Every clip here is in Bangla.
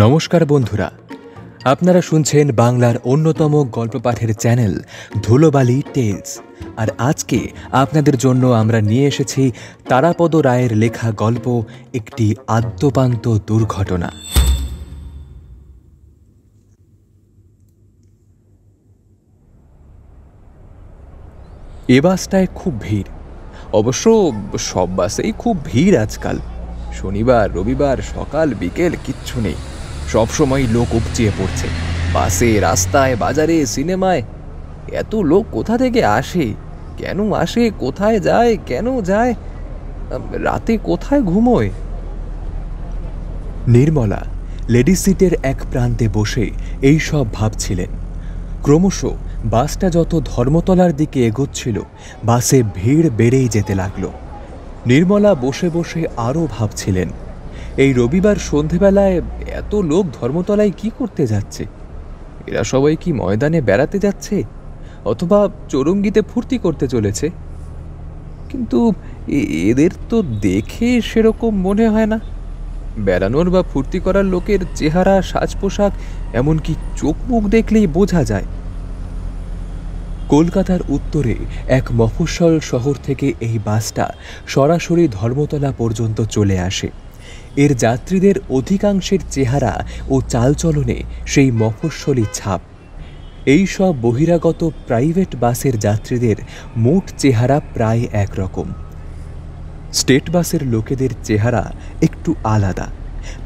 নমস্কার বন্ধুরা, আপনারা শুনছেন বাংলার অন্যতম গল্প পাঠের চ্যানেল ধুলোবালি টেলস। আর আজকে আপনাদের জন্য আমরা নিয়ে এসেছি তারাপদ রায়ের লেখা গল্প একটি আদ্যোপান্ত দুর্ঘটনা। এ বাসটায় খুব ভিড়। অবশ্য সব বাসেই খুব ভিড় আজকাল। শনিবার রবিবার সকাল বিকেল কিচ্ছু নেই, সবসময় লোক উপচিয়ে পড়ছে। বাসে, রাস্তায়, বাজারে, সিনেমায় এত লোক কোথা থেকে আসে, কেন আসে, কোথায় যায়, কেন যায়, রাতে কোথায় ঘুমোয়? নির্মলা লেডিস সিটের এক প্রান্তে বসে এই সব ভাবছিলেন। ক্রমশ বাসটা যত ধর্মতলার দিকে এগোচ্ছিল, বাসে ভিড় বেড়েই যেতে লাগলো। নির্মলা বসে বসে আরও ভাবছিলেন, এই রবিবার সন্ধেবেলায় এত লোক ধর্মতলায় কি করতে যাচ্ছে? এরা সবাই কি ময়দানে বেড়াতে যাচ্ছে, অথবা চৌরঙ্গিতে ফুর্তি করতে চলেছে? কিন্তু এদের তো দেখে সেরকম মনে হয় না। বেড়ানোর বা ফুর্তি করার লোকের চেহারা, সাজ পোশাক, এমনকি চোখ মুখ দেখলেই বোঝা যায়। কলকাতার উত্তরে এক মফস্বল শহর থেকে এই বাসটা সরাসরি ধর্মতলা পর্যন্ত চলে আসে। এর যাত্রীদের অধিকাংশের চেহারা ও চালচলনে সেই মফস্বলী ছাপ। এই সব বহিরাগত প্রাইভেট বাসের যাত্রীদের মোট চেহারা প্রায় একরকম। স্টেট বাসের লোকেদের চেহারা একটু আলাদা,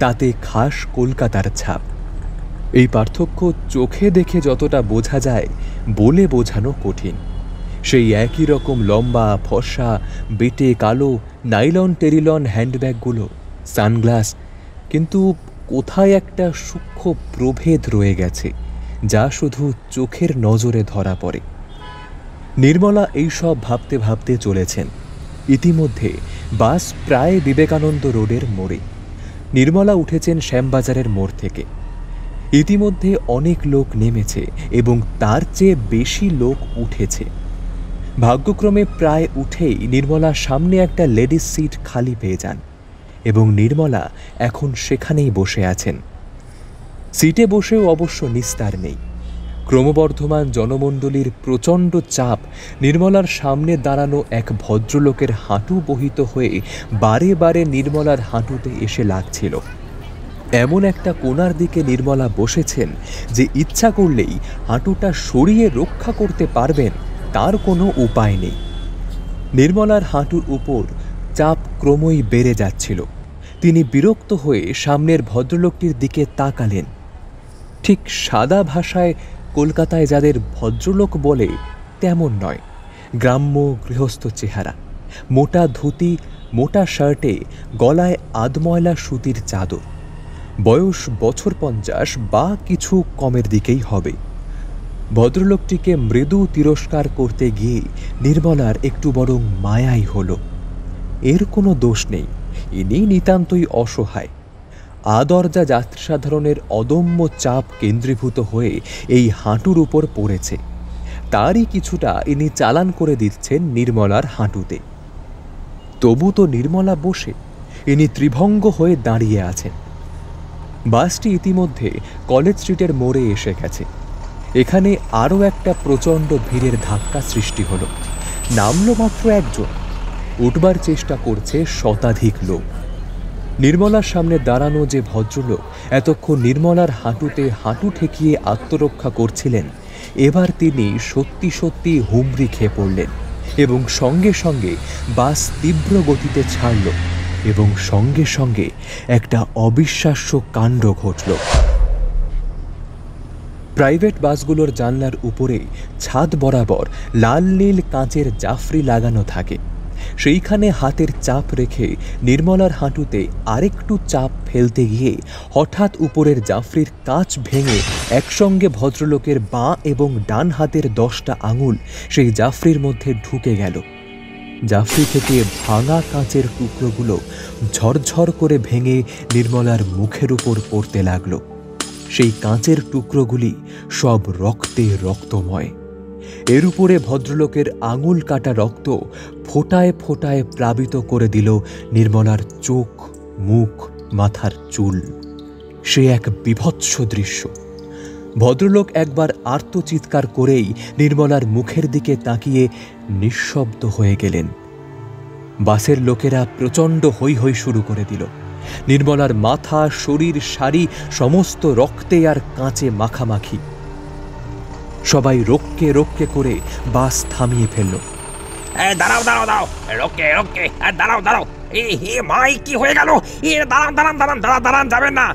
তাতে খাস কলকাতার ছাপ। এই পার্থক্য চোখে দেখে যতটা বোঝা যায়, বলে বোঝানো কঠিন। সেই একই রকম লম্বা, ফর্সা, বেটে কালো নাইলন টেরিলন হ্যান্ডব্যাগগুলো, সানগ্লাস, কিন্তু কোথায় একটা সূক্ষ্ম প্রভেদ রয়ে গেছে, যা শুধু চোখের নজরে ধরা পড়ে। নির্মলা এই সব ভাবতে ভাবতে চলেছেন। ইতিমধ্যে বাস প্রায় বিবেকানন্দ রোডের মোড়ে। নির্মলা উঠেছেন শ্যামবাজারের মোড় থেকে। ইতিমধ্যে অনেক লোক নেমেছে এবং তার চেয়ে বেশি লোক উঠেছে। ভাগ্যক্রমে প্রায় উঠেই নির্মলা সামনে একটা লেডিস সিট খালি পেয়ে যান এবং নির্মলা এখন সেখানেই বসে আছেন। সিটে বসেও অবশ্য নিস্তার নেই। ক্রমবর্ধমান জনমণ্ডলীর প্রচণ্ড চাপ নির্মলার সামনে দাঁড়ানো এক ভদ্রলোকের হাঁটু বহিত হয়ে বারে বারে নির্মলার হাঁটুতে এসে লাগছিল। এমন একটা কোণার দিকে নির্মলা বসেছেন যে ইচ্ছা করলেই হাঁটুটা সরিয়ে রক্ষা করতে পারবেন, তার কোনো উপায় নেই। নির্মলার হাঁটুর উপর চাপ ক্রমই বেড়ে যাচ্ছিল। তিনি বিরক্ত হয়ে সামনের ভদ্রলোকটির দিকে তাকালেন। ঠিক সাদা ভাষায় কলকাতায় যাদের ভদ্রলোক বলে তেমন নয়, গ্রাম্য গৃহস্থ চেহারা, মোটা ধুতি, মোটা শার্টে, গলায় আধময়লা সুতির চাদর। বয়স বছর 50 বা কিছু কমের দিকেই হবে। ভদ্রলোকটিকে মৃদু তিরস্কার করতে গিয়ে নির্মলার একটু বরং মায়াই হলো। এর কোনো দোষ নেই, ইনি নিতান্তই অসহায়। আদরজা যাত্রী সাধারণের অদম্য চাপ কেন্দ্রীভূত হয়ে এই হাঁটুর উপর পড়েছে। তারই কিছুটা ইনি চালান করে দিচ্ছেন নির্মলার হাঁটুতে। তবু তো নির্মলা বসে, ইনি ত্রিভঙ্গ হয়ে দাঁড়িয়ে আছেন। বাসটি ইতিমধ্যে কলেজ স্ট্রিটের মোড়ে এসে গেছে। এখানে আরও একটা প্রচণ্ড ভিড়ের ধাক্কা সৃষ্টি হলো। নামলো মাত্র একজন, উঠবার চেষ্টা করছে শতাধিক লোক। নির্মলার সামনে দাঁড়ানো যে ভদ্রলোক এতক্ষণ নির্মলার হাঁটুতে হাঁটু ঠেকিয়ে আত্মরক্ষা করছিলেন, এবার তিনি সত্যি সত্যি হুমড়ি খেয়ে পড়লেন এবং সঙ্গে সঙ্গে বাস তীব্র গতিতে ছাড়ল এবং সঙ্গে সঙ্গে একটা অবিশ্বাস্য কাণ্ড ঘটল। প্রাইভেট বাসগুলোর জানলার উপরে ছাদ বরাবর লাল নীল কাঁচের জাফরি লাগানো থাকে। সেইখানে হাতের চাপ রেখে নির্মলার হাঁটুতে আরেকটু চাপ ফেলতে গিয়ে হঠাৎ উপরের জাফরির কাঁচ ভেঙে একসঙ্গে ভদ্রলোকের বাঁ এবং ডান হাতের 10টা আঙুল সেই জাফরির মধ্যে ঢুকে গেল। জাফরি থেকে ভাঙা কাঁচের টুকরোগুলো ঝরঝর করে ভেঙে নির্মলার মুখের উপর পড়তে লাগলো। সেই কাঁচের টুকরোগুলি সব রক্তে রক্তময়। এর উপরে ভদ্রলোকের আঙুল কাটা রক্ত ফোঁটায় ফোঁটায় প্লাবিত করে দিল নির্মলার চোখ, মুখ, মাথার চুল। সে এক বীভৎস দৃশ্য। ভদ্রলোক একবার আর্তচিৎকার করেই নির্মলার মুখের দিকে তাকিয়ে নিঃশব্দ হয়ে গেলেন। বাসের লোকেরা প্রচণ্ড হৈ হৈ শুরু করে দিল। নির্মলার মাথা, শরীর, শাড়ি সমস্ত রক্তে আর কাঁচে মাখামাখি। সবাই রোক্কে রোক্কে করে বাস থামিয়ে ফেলল। দাঁড়াও দাঁড়াও দাঁড়াও, রোকে রোকে, দাঁড়াও দাঁড়াও, হে মাই, কি হয়ে গেল? দাঁড়ান দাঁড়ান দাঁড়ান দাঁড়ান দাঁড়ান, যাবেন না।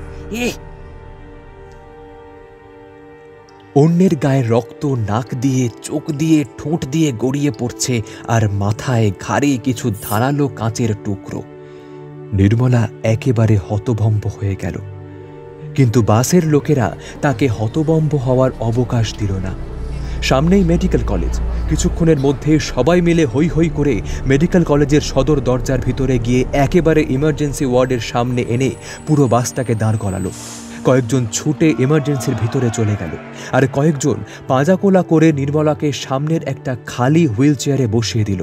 অন্যের গায়ে রক্ত নাক দিয়ে, চোখ দিয়ে, ঠোঁট দিয়ে গড়িয়ে পড়ছে, আর মাথায় ঘাড়ে কিছু ধারালো কাঁচের টুকরো। নির্মলা একেবারে হতভম্ব হয়ে গেল, কিন্তু বাসের লোকেরা তাকে হতভম্ব হওয়ার অবকাশ দিল না। সামনেই মেডিকেল কলেজ। কিছুক্ষণের মধ্যে সবাই মিলে হৈ হৈ করে মেডিকেল কলেজের সদর দরজার ভিতরে গিয়ে একেবারে ইমার্জেন্সি ওয়ার্ডের সামনে এনে পুরো বাসটাকে দাঁড় করালো। কয়েকজন ছুটে ইমার্জেন্সির ভিতরে চলে গেল, আর কয়েকজন পাঁজাকোলা করে নির্মলাকে সামনের একটা খালি হুইল চেয়ারে বসিয়ে দিল।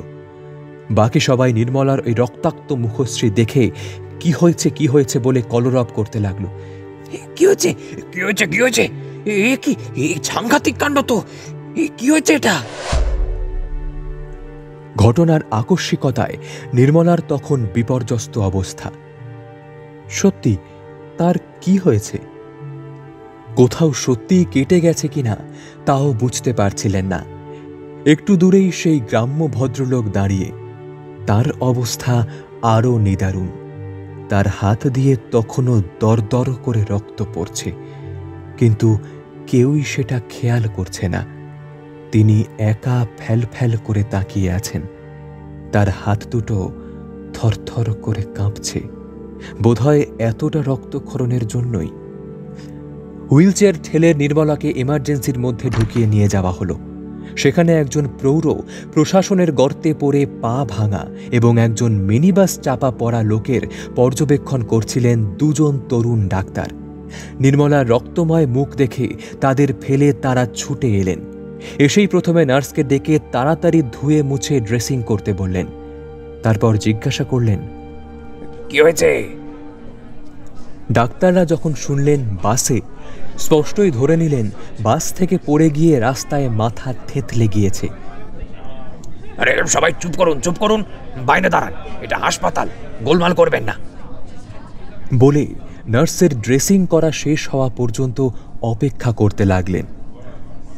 বাকি সবাই নির্মলার ওই রক্তাক্ত মুখশ্রী দেখে কি হয়েছে বলে কলরব করতে লাগলো। কি হয়েছে, কি হয়েছে, কি হয়েছে? কি সাংঘাতিক কাণ্ড তো! কি হয়েছে এটা? ঘটনার আকস্মিকতায় নির্মলার তখন বিপর্যস্ত অবস্থা। সত্যি তার কি হয়েছে? কোথাও সত্যিই কেটে গেছে কিনা তাও বুঝতে পারছিলেন না। একটু দূরেই সেই গ্রাম্য ভদ্রলোক দাঁড়িয়ে। তার অবস্থা আরও নিদারুণ। তার হাত দিয়ে তখনও দরদর করে রক্ত পড়ছে, কিন্তু কেউই সেটা খেয়াল করছে না। তিনি একা ফ্যাল করে তাকিয়ে আছেন। তার হাত দুটো থরথর করে কাঁপছে, বোধহয় এতটা রক্তক্ষরণের জন্যই। হুইলচেয়ার ঠেলে নির্মলাকে ইমার্জেন্সির মধ্যে ঢুকিয়ে নিয়ে যাওয়া হলো। সেখানে একজন প্রৌঢ় প্রশাসনের গর্তে পড়ে পা ভাঙা এবং একজন মিনিবাস চাপা পড়া লোকের পর্যবেক্ষণ করছিলেন দুজন তরুণ ডাক্তার। নির্মলার রক্তময় মুখ দেখে তাদের ফেলে তারা ছুটে এলেন। এসেই প্রথমে নার্সকে ডেকে তাড়াতাড়ি ধুয়ে মুছে ড্রেসিং করতে বললেন। তারপর জিজ্ঞাসা করলেন, কি হয়েছে? ডাক্তাররা যখন শুনলেন বাসে, স্পষ্টই ধরে নিলেন বাস থেকে পড়ে গিয়ে রাস্তায় মাথা থেঁতলে গিয়েছে। আরে সবাই চুপ করুন, চুপ করুন, বাইরে দাঁড়ান, এটা হাসপাতাল, গোলমাল করবেন না বলে নার্সের ড্রেসিং করা শেষ হওয়া পর্যন্ত অপেক্ষা করতে লাগলেন।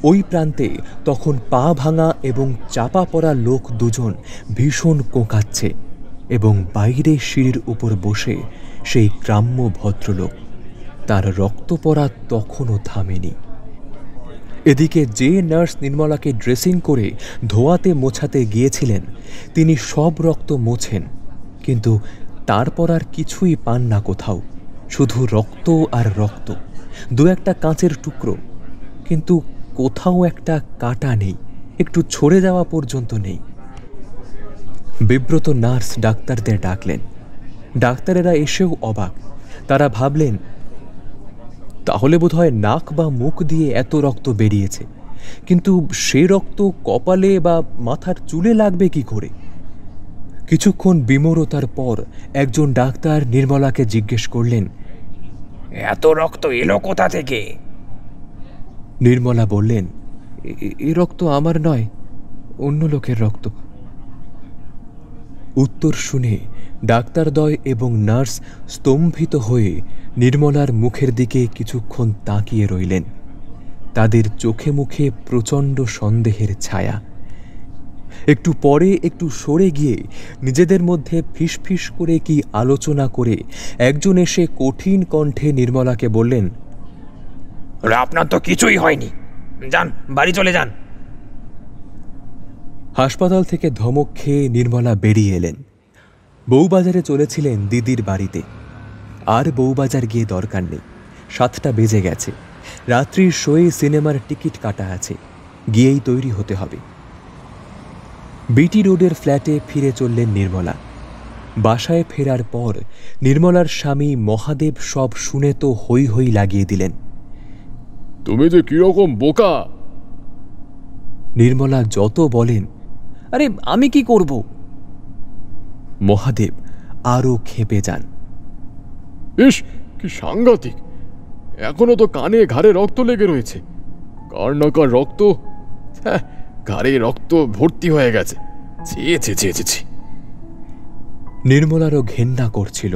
ওই প্রান্তে তখন পা ভাঙা এবং চাপা পড়া লোক দুজন ভীষণ কোঁকাচ্ছে, এবং বাইরে সিঁড়ির উপর বসে সেই গ্রাম্য ভদ্রলোক। তার রক্ত পড়া তখনও থামেনি। এদিকে যে নার্স নির্মলাকে ড্রেসিং করে ধোয়াতে মোছাতে গিয়েছিলেন, তিনি সব রক্ত মোছেন, কিন্তু তারপর আর কিছুই পান না কোথাও, শুধু রক্ত আর রক্ত, দু একটা কাঁচের টুকরো, কিন্তু কোথাও একটা কাটা নেই, একটু ছড়ে যাওয়া পর্যন্ত নেই। বিব্রত নার্স ডাক্তারদের ডাকলেন। ডাক্তারেরা এসেও অবাক। তারা ভাবলেন, তাহলে বোধহয় নাক বা মুখ দিয়ে এত রক্ত বেরিয়েছে, কিন্তু সে রক্ত কপালে বা মাথার চুলে লাগবে কি করে? কিছুক্ষণ বিমূঢ়তার পর একজন ডাক্তার নির্মলাকে জিজ্ঞেস করলেন, এত রক্ত এলো কোথা থেকে? নির্মলা বললেন, এ রক্ত আমার নয়, অন্য লোকের রক্ত। উত্তর শুনে ডাক্তারদ্বয় এবং নার্স স্তম্ভিত হয়ে নির্মলার মুখের দিকে কিছুক্ষণ তাকিয়ে রইলেন। তাদের চোখে মুখে প্রচণ্ড সন্দেহের ছায়া। একটু পরে একটু সরে গিয়ে নিজেদের মধ্যে ফিসফিস করে কি আলোচনা করে একজন এসে কঠিন কণ্ঠে নির্মলাকে বললেন, আপনার তো কিছুই হয়নি, যান, বাড়ি চলে যান। হাসপাতাল থেকে ধমক খেয়ে নির্মলা বেরিয়ে এলেন। বউবাজারে চলেছিলেন দিদির বাড়িতে। আর বউবাজার গিয়ে দরকার নেই, 7টা বেজে গেছে। রাত্রির শোয়ে সিনেমার টিকিট কাটা আছে, গিয়েই তৈরি হতে হবে। বিটি রোডের ফ্ল্যাটে ফিরে চললেন নির্মলা। বাসায় ফেরার পর নির্মলার স্বামী মহাদেব সব শুনে তো হৈ হৈ লাগিয়ে দিলেন। তুমি যে কিরকম বোকা! নির্মলা যত বলেন, আরে আমি কি করব? মহাদেব আরও ক্ষেপে যান। ইস, কি সাংঘাতিক! এখনো তো কানে ঘাড়ে রক্ত লেগে রয়েছে। কার না কার রক্ত, হ্যাঁ, ঘাড়ে রক্ত ভর্তি হয়ে গেছে। ছি ছি ছি ছি ছি। নির্মলারও ঘেন্না করছিল।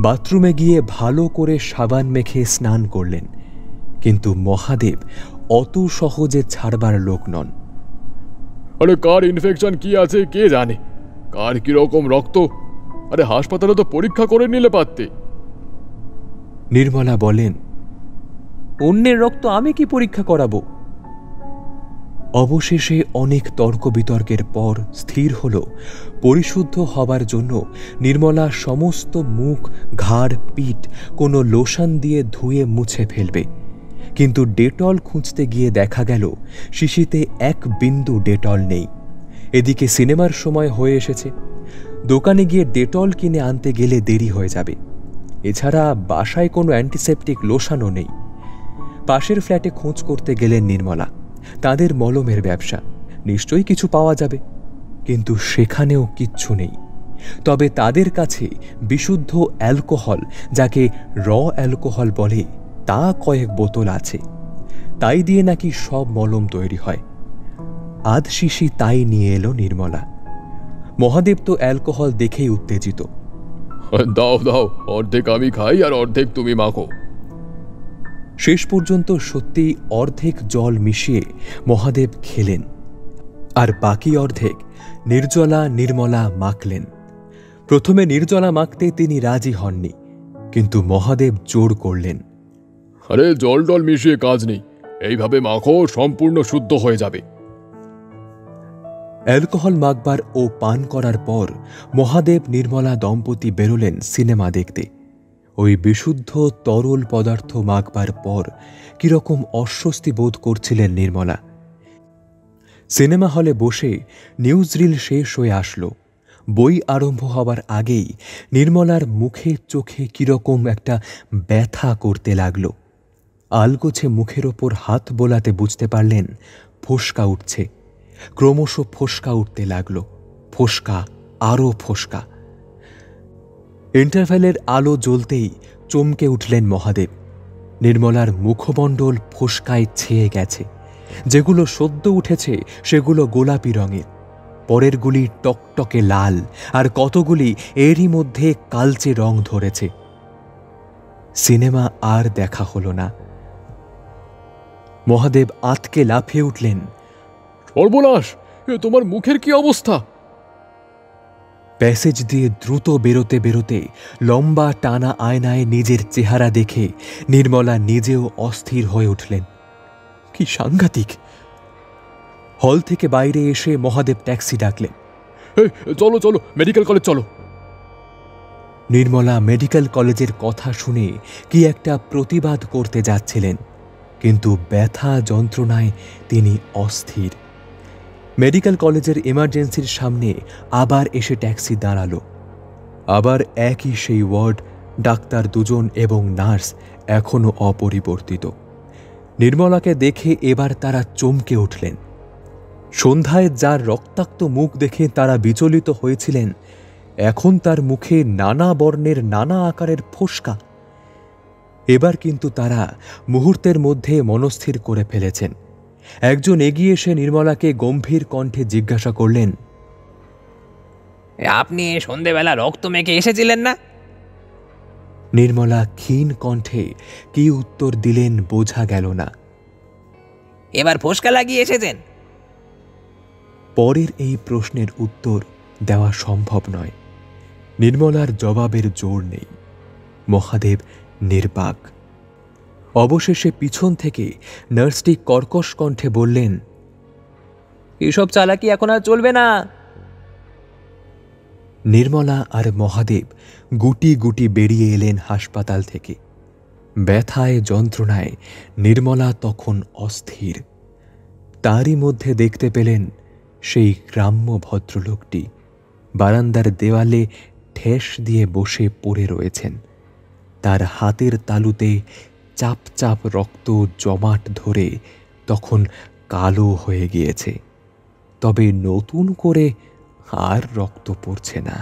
বাথরুমে গিয়ে ভালো করে সাবান মেখে স্নান করলেন, কিন্তু মহাদেব অত সহজে ছাড়বার লোক নন। আরে কার ইনফেকশন কি আছে কে জানে, কার কিরকম রক্ত, আরে হাসপাতালে তো পরীক্ষা করে নিলে পারতে। নির্মলা বলেন, অন্যের রক্ত আমি কি পরীক্ষা করাবো? অবশেষে অনেক তর্ক বিতর্কের পর স্থির হল পরিশুদ্ধ হবার জন্য নির্মলা সমস্ত মুখ, ঘাড়, পিঠ কোনো লোশন দিয়ে ধুয়ে মুছে ফেলবে। কিন্তু ডেটল খুঁজতে গিয়ে দেখা গেল শিশিতে এক বিন্দু ডেটল নেই। এদিকে সিনেমার সময় হয়ে এসেছে, দোকানে গিয়ে ডেটল কিনে আনতে গেলে দেরি হয়ে যাবে। এছাড়া বাসায় কোনো অ্যান্টিসেপটিক লোশনও নেই। পাশের ফ্ল্যাটে খোঁজ করতে গেলেন নির্মলা। তাদের মলমের ব্যবসা, নিশ্চয়ই কিছু পাওয়া যাবে, কিন্তু সেখানেও কিচ্ছু নেই। তবে তাদের কাছে বিশুদ্ধ অ্যালকোহল, যাকে র অ্যালকোহল বলে, তা কয়েক বোতল আছে। তাই দিয়ে নাকি সব মলম তৈরি হয়। আধ শিশি তাই নিয়ে এলো নির্মলা। মহাদেব তো অ্যালকোহল দেখেই উত্তেজিত। দাও দাও, অর্ধেক আমি খাই আর অর্ধেক তুমি মাখো। শেষ পর্যন্ত সত্যিই অর্ধেক জল মিশিয়ে মহাদেব খেলেন, আর বাকি অর্ধেক নির্মলা মাখলেন। প্রথমে নির্জলা মাখতে তিনি রাজি হননি, কিন্তু মহাদেব জোর করলেন। আরে জল টল মিশিয়ে কাজ নেই, এইভাবে মাখো, সম্পূর্ণ শুদ্ধ হয়ে যাবে। অ্যালকোহল মাখবার ও পান করার পর মহাদেব নির্মলা দম্পতি বেরোলেন সিনেমা দেখতে। ওই বিশুদ্ধ তরল পদার্থ মাখবার পর কিরকম অস্বস্তি বোধ করছিলেন নির্মলা। সিনেমা হলে বসে নিউজ রিল শেষ হয়ে আসলো। বই আরম্ভ হবার আগেই নির্মলার মুখে চোখে কিরকম একটা ব্যথা করতে লাগল। আলগোছে মুখের ওপর হাত বোলাতে বুঝতে পারলেন ফোসকা উঠছে। ক্রমশ ফোসকা উঠতে লাগলো, ফোসকা, আরও ফোসকা। ইন্টারভ্যালের আলো জ্বলতেই চমকে উঠলেন মহাদেব। নির্মলার মুখমণ্ডল ফোসকায় ছেয়ে গেছে। যেগুলো সদ্য উঠেছে সেগুলো গোলাপি রঙের, পরেরগুলি টকটকে লাল, আর কতগুলি এরই মধ্যে কালচে রং ধরেছে। সিনেমা আর দেখা হলো না। মহাদেব আঁতকে লাফিয়ে উঠলেন, সর্বনাশ, তোমার মুখের কি অবস্থা? প্যাসেজ দিয়ে দ্রুত বেরোতে বেরোতে লম্বা টানা আয়নায় নিজের চেহারা দেখে নির্মলা নিজেও অস্থির হয়ে উঠলেন। কি সাংঘাতিক! হল থেকে বাইরে এসে মহাদেব ট্যাক্সি ডাকলেন। চলো চলো, মেডিকেল কলেজ চলো। নির্মলা মেডিকেল কলেজের কথা শুনে কি একটা প্রতিবাদ করতে যাচ্ছিলেন, কিন্তু ব্যথা যন্ত্রণায় তিনি অস্থির। মেডিকেল কলেজের এমার্জেন্সির সামনে আবার এসে ট্যাক্সি দাঁড়ালো। আবার একই সেই ওয়ার্ড, ডাক্তার দুজন এবং নার্স এখনো অপরিবর্তিত। নির্মলাকে দেখে এবার তারা চমকে উঠলেন। সন্ধ্যায় যার রক্তাক্ত মুখ দেখে তারা বিচলিত হয়েছিলেন, এখন তার মুখে নানা বর্ণের নানা আকারের ফোসকা। এবার কিন্তু তারা মুহূর্তের মধ্যে মনস্থির করে ফেলেছেন। একজন এগিয়ে এসে নির্মলাকে গম্ভীর কণ্ঠে জিজ্ঞাসা করলেন, আপনি সন্ধেবেলা রক্ত মেখে এসেছিলেন না? নির্মলা ক্ষীণ কণ্ঠে কি উত্তর দিলেন বোঝা গেল না। এবার ফোসকা লাগিয়ে এসেছেন? পরের এই প্রশ্নের উত্তর দেওয়া সম্ভব নয়। নির্মলার জবাবের জোর নেই। মহাদেব নির্বাক। অবশেষে পিছন থেকে নার্সটি কর্কশ কণ্ঠে বললেন, এসব চালাকি এখন আর চলবে না। নির্মলা আর মহাদেব গুটি গুটি বেরিয়ে এলেন হাসপাতাল থেকে। ব্যথায় যন্ত্রণায় নির্মলা তখন অস্থির। তারই মধ্যে দেখতে পেলেন সেই গ্রাম্য ভদ্রলোকটি বারান্দার দেওয়ালে ঠেস দিয়ে বসে পড়ে রয়েছেন। তার হাতের তালুতে চাপ চাপ রক্ত জমাট ধরে তখন কালো হয়ে গিয়েছে, তবে নতুন করে আর রক্ত পড়ছে না।